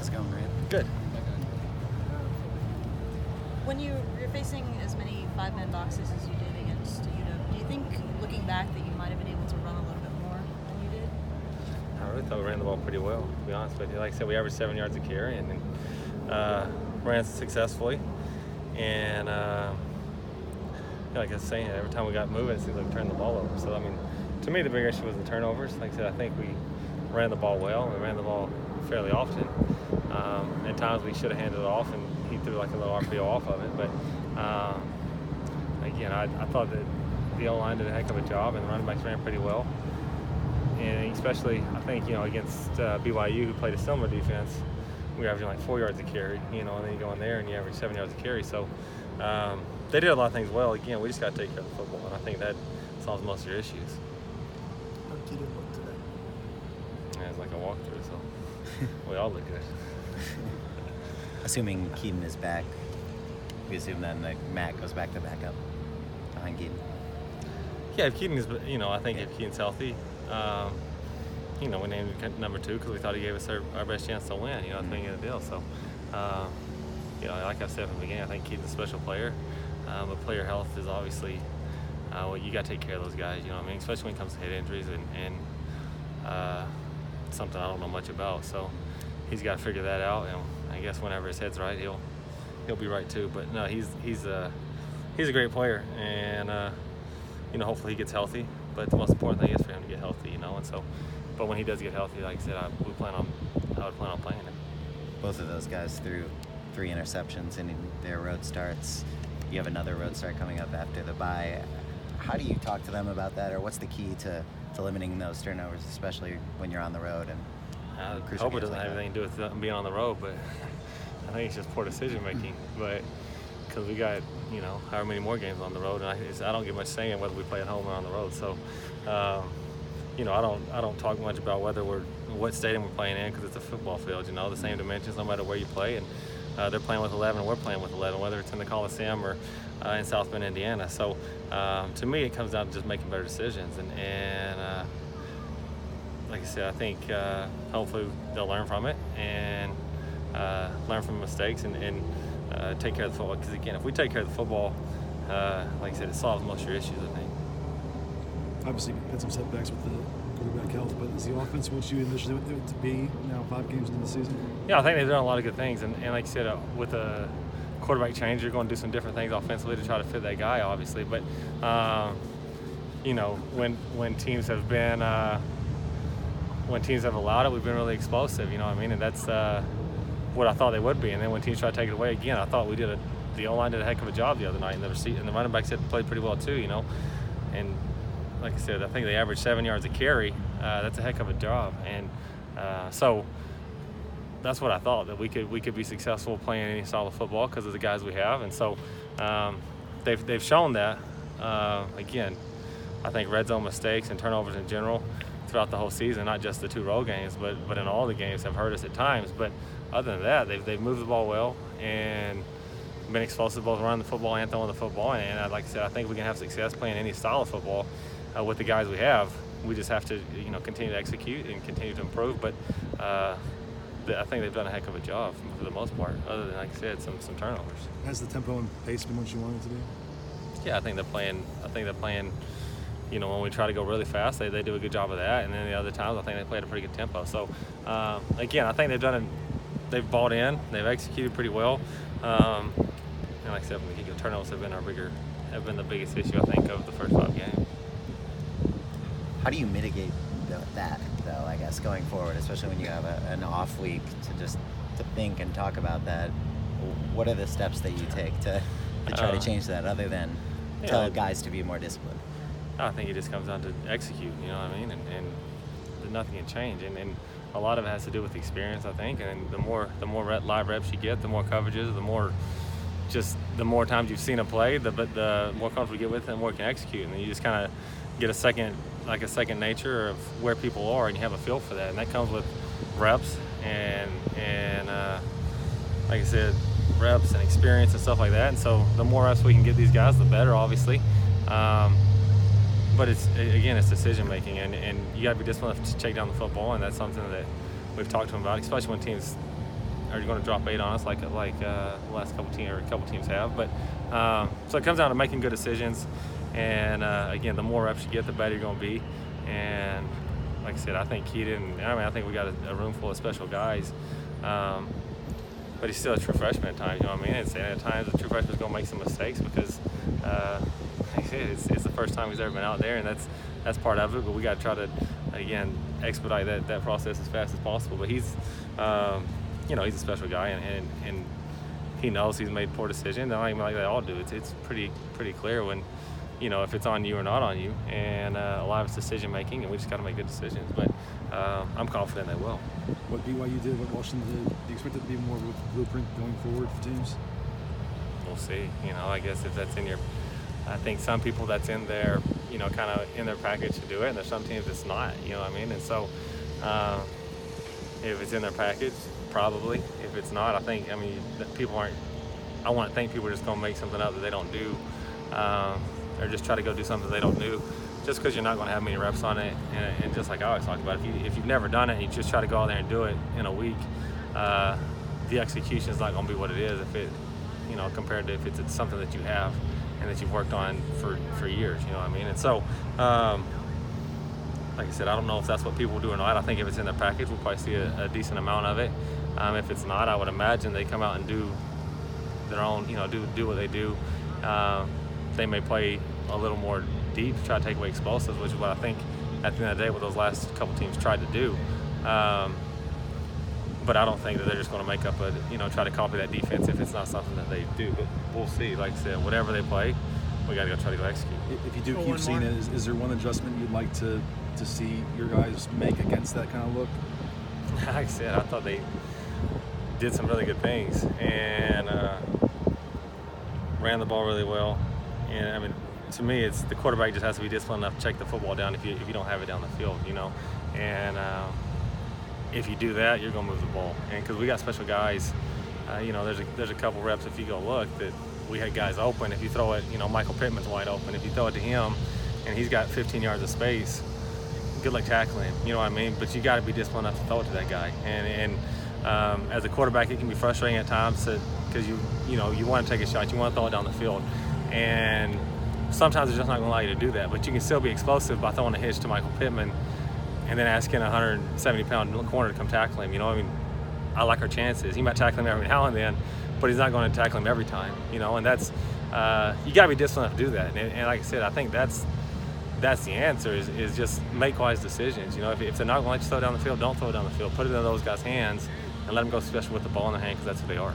How's it going, Graham? Good. When you're facing as many five-man boxes as you did against UW, do you think, looking back, that you might have been able to run a little bit more than you did? I really thought we ran the ball pretty well, to be honest with you. Like I said, we averaged 7 yards a carry and ran successfully. And like I was saying, every time we got moving, it seems like we turned the ball over. So, I mean, to me, the big issue was the turnovers. Like I said, I think we ran the ball well. We ran the ball fairly often. At times we should have handed it off, and he threw like a little RPO off of it. But again, I thought that the O-line did a heck of a job, and the running backs ran pretty well. And especially, I think, against BYU, who played a similar defense, we were averaging like 4 yards a carry, and then you go in there and you average 7 yards a carry. So they did a lot of things well. Again, we just got to take care of the football, and I think that solves most of your issues. How did you look today? Yeah, it's like a walkthrough, so we all look good. Assuming Keaton is back, we assume then that Matt goes back to backup behind Keaton. Yeah, if Keaton is, I think if Keaton's healthy, we named him number 2 because we thought he gave us our best chance to win, I think in the deal. So, like I said from the beginning, I think Keaton's a special player. But player health is obviously, you got to take care of those guys, especially when it comes to head injuries and something I don't know much about. So he's got to figure that out, and I guess whenever his head's right, he'll be right too. But no, he's a great player, and hopefully he gets healthy. But the most important thing is for him to get healthy, and so. But when he does get healthy, like I said, I would plan on playing him. Both of those guys threw 3 interceptions in their road starts. You have another road start coming up after the bye. How do you talk to them about that, or what's the key to limiting those turnovers, especially when you're on the road? And I hope it doesn't have anything to do with being on the road, but I think it's just poor decision making. But because we got however many more games on the road, and I don't get much saying whether we play at home or on the road. So I don't talk much about what stadium we're playing in, because it's a football field. The same dimensions no matter where you play, and they're playing with 11 and we're playing with 11, whether it's in the Coliseum or in South Bend, Indiana. So to me, it comes down to just making better decisions, and like I said, I think hopefully they'll learn from it and learn from mistakes and take care of the football. Because again, if we take care of the football, like I said, it solves most of your issues, I think. Obviously, you've had some setbacks with the quarterback health, but is the offense what you envisioned it to be now 5 games into the season? Yeah, I think they've done a lot of good things, and like I said, with a quarterback change, you're going to do some different things offensively to try to fit that guy, obviously. But when teams have been when teams have allowed it, we've been really explosive. And that's what I thought they would be. And then when teams try to take it away again, I thought the O-line did a heck of a job the other night, and the running backs had played pretty well too. And like I said, I think they averaged 7 yards a carry. That's a heck of a job, and so that's what I thought, that we could be successful playing any style of football because of the guys we have, and so they've shown that. Again, I think red zone mistakes and turnovers in general throughout the whole season, not just the 2 road games, but in all the games, have hurt us at times. But other than that, they've moved the ball well and been explosive both running the football and throwing the football. And like I said, I think we can have success playing any style of football with the guys we have. We just have to, continue to execute and continue to improve. But I think they've done a heck of a job for the most part, other than, like I said, some turnovers. Has the tempo and pace been what you wanted to do? Yeah, I think they're playing. When we try to go really fast, they do a good job of that. And then the other times, I think they play at a pretty good tempo. So again, I think they've bought in. They've executed pretty well. And like I said, turnovers have been the biggest issue, I think, of the first 5 games. How do you mitigate that, though, I guess, going forward, especially when you have an off week to think and talk about that? What are the steps that you take to try to change that, other than tell guys to be more disciplined? I think it just comes down to execute, and nothing can change. And a lot of it has to do with experience, I think. And the more live reps you get, the more coverages, the more times you've seen a play, the more comfortable you get with it, the more you can execute. And you just kind of get a second nature of where people are, and you have a feel for that. And that comes with reps and like I said, reps and experience and stuff like that. And so the more reps we can get these guys, the better, obviously. But it's decision making, and you got to be disciplined to take down the football, and that's something that we've talked to them about, especially when teams are going to drop 8 on us like the last couple teams have. But so it comes down to making good decisions, and again, the more reps you get, the better you're going to be. And like I said, I think I think we got a room full of special guys. But he's still a true freshman at times, you know what I mean? And at times the true freshman's going to make some mistakes because, like I said, it's the first time he's ever been out there, and that's part of it. But we got to try to, again, expedite that process as fast as possible. But he's, he's a special guy, and he knows he's made poor decisions. I mean, like they all do. It's pretty clear when, if it's on you or not on you, and a lot of it's decision making, and we just got to make good decisions. But I'm confident they will. What BYU did, what Washington did, do you expect it to be more of a blueprint going forward for teams? We'll see. I guess if that's in your, I think some people that's in their, kind of in their package to do it, and there's some teams that's not. You know what I mean? And so, if it's in their package, probably. If it's not, people aren't. I want to think people are just going to make something up that they don't do, or just try to go do something they don't do. Just because you're not going to have many reps on it, and just like I always talk about, if you've never done it and you just try to go out there and do it in a week, the execution is not going to be what it is if it, compared to if it's something that you have and that you've worked on for years, you know what I mean? And so, like I said, I don't know if that's what people do or not. I think if it's in their package, we'll probably see a decent amount of it. If it's not, I would imagine they come out and do their own, do what they do. They may play a little more deep, try to take away explosives, which is what I think at the end of the day what those last couple teams tried to do. But I don't think that they're just going to make up try to copy that defense if it's not something that they do. But we'll see. Like I said, whatever they play, we got to go try to go execute. If you do keep seeing it, is there one adjustment you'd like to see your guys make against that kind of look? Like I said, I thought they did some really good things and ran the ball really well. And to me, it's the quarterback just has to be disciplined enough to check the football down if you don't have it down the field, And if you do that, you're going to move the ball. And because we got special guys, there's a couple reps if you go look that we had guys open. If you throw it, Michael Pittman's wide open. If you throw it to him and he's got 15 yards of space, good luck tackling him. You know what I mean? But you got to be disciplined enough to throw it to that guy. And as a quarterback, it can be frustrating at times because you want to take a shot, you want to throw it down the field, and sometimes it's just not going to allow you to do that. But you can still be explosive by throwing a hitch to Michael Pittman and then asking a 170-pound corner to come tackle him. I like our chances. He might tackle him every now and then, but he's not going to tackle him every time. And that's you got to be disciplined enough to do that. And like I said, I think that's the answer is just make wise decisions. If they're not going to let you throw it down the field, don't throw it down the field. Put it in those guys' hands and let them go special with the ball in their hand because that's who they are.